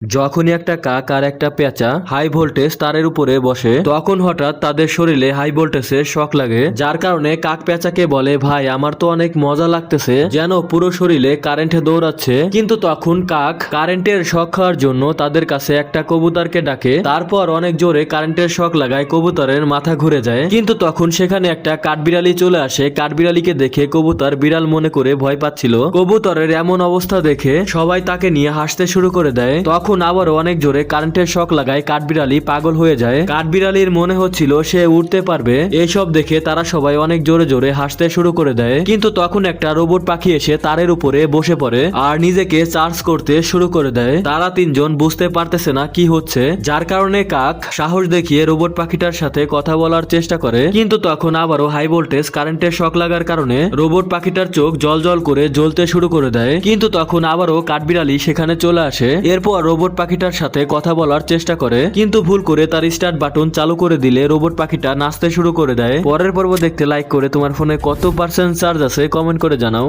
যখনই একটা কাক আর একটা পেঁচা হাই ভোল্টেজ তারের উপরে বসে তখন হঠাৎ তাদের শরীরে হাই ভোল্টেজের শক লাগে, যার কারণে কাক পেঁচাকে বলে, ভাই আমার তো অনেক মজা লাগতেছে, যেন পুরো শরীরে কারেন্টে দৌড়াচ্ছে। কিন্তু তখন কাক কারেন্টের শক খাওয়ার জন্য তাদের কাছে একটা কবুতরকে ডাকে, তারপর অনেক জোরে কারেন্টের শক লাগায় কবুতরের মাথা ঘুরে যায়। কিন্তু তখন সেখানে একটা কাঠবিড়ালি চলে আসে। কাঠবিড়ালিকে দেখে কবুতর বিড়াল মনে করে ভয় পাচ্ছিল। কবুতরের এমন অবস্থা দেখে সবাই তাকে নিয়ে হাসতে শুরু করে দেয়। তখন আবারও অনেক জোরে কারেন্টের শক লাগায় কাঠবিড়ালি পাগল হয়ে যায়। কাঠবিড়ালির মনে হচ্ছিল সে উঠতে পারবে। এইসব দেখে তারা সবাই অনেক জোরে জোরে হাসতে শুরু করে দেয়। কিন্তু তখন একটা রোবট পাখি এসে তারের উপরে বসে পড়ে আর নিজেকে চার্জ করতে শুরু করে দেয়। তারা তিনজন বুঝতে পারতেছে না কি হচ্ছে, যার কারণে কাক সাহস দেখিয়ে রোবট পাখিটার সাথে কথা বলার চেষ্টা করে। কিন্তু তখন আবারও হাই ভোল্টেজ কারেন্টের শক লাগার কারণে রোবট পাখিটার চোখ জল জল করে জ্বলতে শুরু করে দেয়। কিন্তু তখন আবারও কাঠবিড়ালি সেখানে চলে আসে। এরপর রোবট পাখিটার সাথে কথা বলার চেষ্টা করে, কিন্তু ভুল করে তার স্টার্ট বাটন চালু করে দিলে রোবট পাখিটা নাচতে শুরু করে দেয়। পরের পর্ব দেখতে লাইক করে তোমার ফোনে কত % চার্জ আছে কমেন্ট করে জানাও।